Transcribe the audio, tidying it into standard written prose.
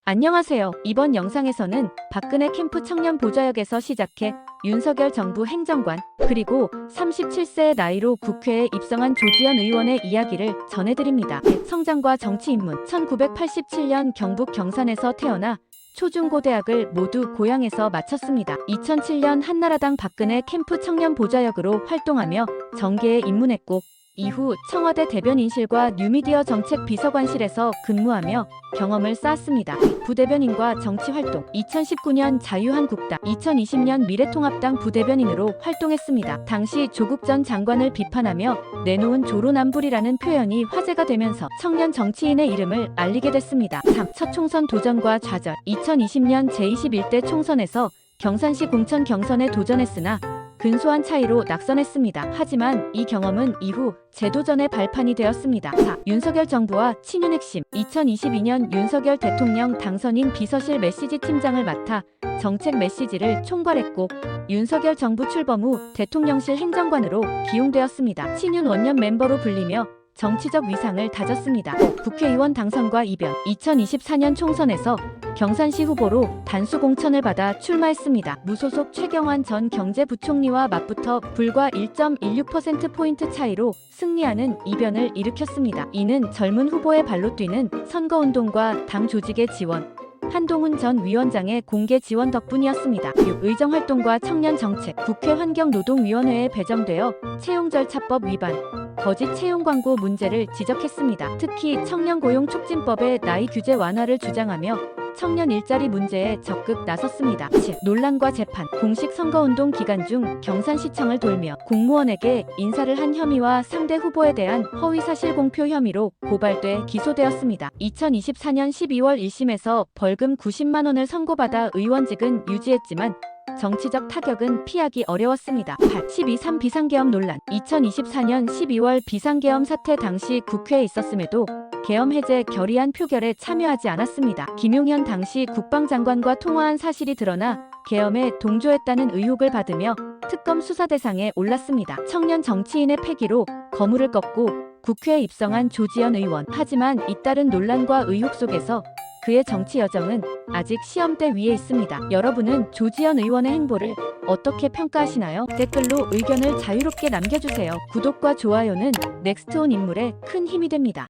안녕하세요. 이번 영상에서는 박근혜 캠프 청년 보좌역에서 시작해 윤석열 정부 행정관, 그리고 37세의 나이로 국회에 입성한 조지현 의원의 이야기를 전해드립니다. 성장과 정치 입문. 1987년 경북 경산에서 태어나 초중고대학을 모두 고향에서 마쳤습니다. 2007년 한나라당 박근혜 캠프 청년 보좌역으로 활동하며 정계에 입문했고, 이후 청와대 대변인실과 뉴미디어 정책 비서관실에서 근무하며 경험을 쌓았습니다. 부대변인과 정치활동. 2019년 자유한국당, 2020년 미래통합당 부대변인으로 활동했습니다. 당시 조국 전 장관을 비판하며 내놓은 조로남불이라는 표현이 화제가 되면서 청년 정치인의 이름을 알리게 됐습니다. 3. 첫 총선 도전과 좌절. 2020년 제21대 총선에서 경산시 공천 경선에 도전했으나 근소한 차이로 낙선했습니다. 하지만 이 경험은 이후 재도전의 발판이 되었습니다. 4. 윤석열 정부와 친윤 핵심. 2022년 윤석열 대통령 당선인 비서실 메시지 팀장을 맡아 정책 메시지를 총괄했고, 윤석열 정부 출범 후 대통령실 행정관으로 기용되었습니다. 친윤 원년 멤버로 불리며 정치적 위상을 다졌습니다. 5. 국회의원 당선과 이변. 2024년 총선에서 경산시 후보로 단수 공천을 받아 출마했습니다. 무소속 최경환 전 경제부총리와 맞붙어 불과 1.16%포인트 차이로 승리하는 이변을 일으켰습니다. 이는 젊은 후보의 발로 뛰는 선거운동과 당 조직의 지원, 한동훈 전 위원장의 공개 지원 덕분이었습니다. 6. 의정활동과 청년정책. 국회 환경노동위원회에 배정되어 채용절차법 위반, 거짓 채용 광고 문제를 지적했습니다. 특히 청년고용촉진법의 나이 규제 완화를 주장하며 청년 일자리 문제에 적극 나섰습니다. 7. 논란과 재판. 공식 선거운동 기간 중 경산시청을 돌며 공무원에게 인사를 한 혐의와 상대 후보에 대한 허위사실 공표 혐의로 고발돼 기소되었습니다. 2024년 12월 1심에서 벌금 90만 원을 선고받아 의원직은 유지했지만 정치적 타격은 피하기 어려웠습니다. 8. 12.3 비상계엄 논란. 2024년 12월 비상계엄 사태 당시 국회에 있었음에도 계엄 해제 결의안 표결에 참여하지 않았습니다. 김용현 당시 국방장관과 통화한 사실이 드러나 계엄에 동조했다는 의혹을 받으며 특검 수사 대상에 올랐습니다. 청년 정치인의 패기로 거물을 꺾고 국회에 입성한 조지현 의원. 하지만 잇따른 논란과 의혹 속에서 그의 정치 여정은 아직 시험대 위에 있습니다. 여러분은 조지현 의원의 행보를 어떻게 평가하시나요? 댓글로 의견을 자유롭게 남겨주세요. 구독과 좋아요는 넥스트온 인물에 큰 힘이 됩니다.